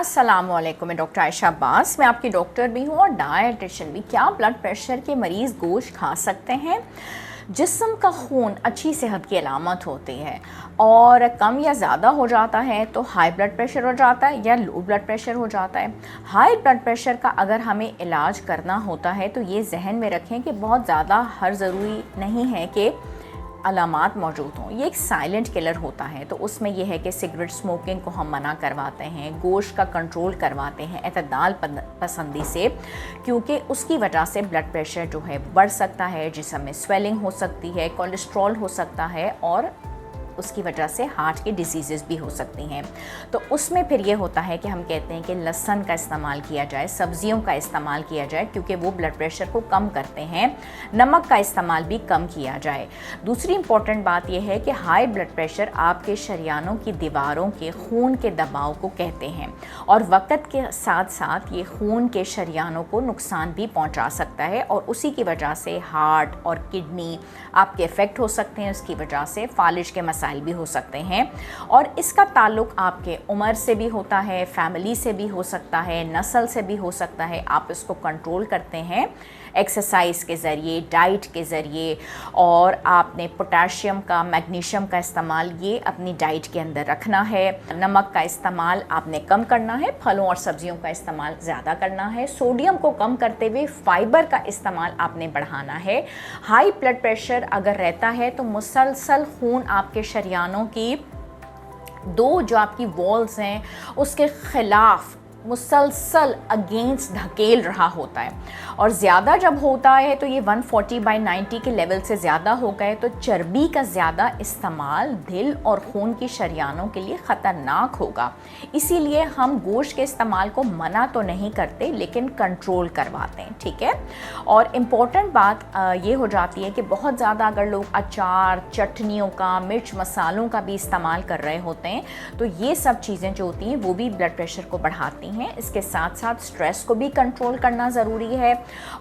अस्सलामुअलैकुम, मैं डॉक्टर आयशा अब्बास। मैं आपकी डॉक्टर भी हूँ और डायटिशियन भी। क्या ब्लड प्रेशर के मरीज़ गोश्त खा सकते हैं? जिस्म का खून अच्छी सेहत की अलामत होती है और कम या ज़्यादा हो जाता है तो हाई ब्लड प्रेशर हो जाता है या लो ब्लड प्रेशर हो जाता है। हाई ब्लड प्रेशर का अगर हमें इलाज करना होता है तो ये जहन में रखें कि बहुत ज़्यादा हर ज़रूरी नहीं है कि अलामात मौजूद हों। ये एक साइलेंट किलर होता है, तो उसमें यह है कि सिगरेट स्मोकिंग को हम मना करवाते हैं, गोश्त का कंट्रोल करवाते हैं एतदाल पसंदी से, क्योंकि उसकी वजह से ब्लड प्रेशर जो है बढ़ सकता है, जिस्म में स्वेलिंग हो सकती है, कोलेस्ट्रॉल हो सकता है और उसकी वजह से हार्ट की डिजीज़ भी हो सकती हैं। तो उसमें फिर ये होता है कि हम कहते हैं कि लहसुन का इस्तेमाल किया जाए, सब्जियों का इस्तेमाल किया जाए, क्योंकि वो ब्लड प्रेशर को कम करते हैं। नमक का इस्तेमाल भी कम किया जाए। दूसरी इम्पॉर्टेंट बात यह है कि हाई ब्लड प्रेशर आपके शरियानों की दीवारों के खून के दबाव को कहते हैं और वक़्त के साथ साथ ये खून के शरियानों को नुकसान भी पहुँचा सकता है और उसी की वजह से हार्ट और किडनी आपके इफ़ेक्ट हो सकते हैं। उसकी वजह से फालिज के मसाइल भी हो सकते हैं और इसका ताल्लुक आपके उम्र से भी होता है, फैमिली से भी हो सकता है, नस्ल से भी हो सकता है। आप इसको कंट्रोल करते हैं एक्सरसाइज के ज़रिए, डाइट के ज़रिए, और आपने पोटेशियम का, मैग्नीशियम का इस्तेमाल ये अपनी डाइट के अंदर रखना है। नमक का इस्तेमाल आपने कम करना है, फलों और सब्जियों का इस्तेमाल ज़्यादा करना है। सोडियम को कम करते हुए फाइबर का इस्तेमाल आपने बढ़ाना है। हाई ब्लड प्रेशर अगर रहता है तो मुसलसल खून आपके शरियानों की दो जो आपकी वॉल्स हैं उसके ख़िलाफ़ मुसलसल अगेंस्ट धकेल रहा होता है और ज़्यादा जब होता है तो ये 140/90 के लेवल से ज़्यादा हो गए तो चर्बी का ज़्यादा इस्तेमाल दिल और खून की शरियानों के लिए ख़तरनाक होगा। इसीलिए हम गोश्त के इस्तेमाल को मना तो नहीं करते लेकिन कंट्रोल करवाते हैं, ठीक है। और इम्पॉर्टेंट बात ये हो जाती है कि बहुत ज़्यादा अगर लोग अचार, चटनियों का, मिर्च मसालों का भी इस्तेमाल कर रहे होते हैं तो ये सब चीज़ें जो होती हैं वो भी ब्लड प्रेशर को बढ़ाती हैं। इसके साथ साथ स्ट्रेस को भी कंट्रोल करना ज़रूरी है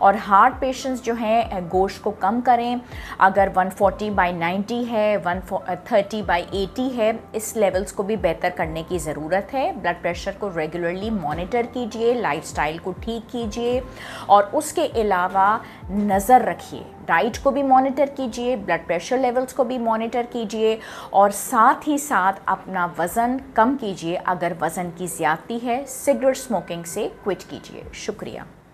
और हार्ट पेशेंट्स जो हैं गोश्त को कम करें। अगर 140/90 है, 130/80 है, इस लेवल्स को भी बेहतर करने की ज़रूरत है। ब्लड प्रेशर को रेगुलरली मॉनिटर कीजिए, लाइफस्टाइल को ठीक कीजिए और उसके अलावा नज़र रखिए, डाइट को भी मॉनिटर कीजिए, ब्लड प्रेशर लेवल्स को भी मॉनिटर कीजिए और साथ ही साथ अपना वज़न कम कीजिए। अगर वज़न की ज़्यादती है, सिगरेट स्मोकिंग से क्विट कीजिए। शुक्रिया।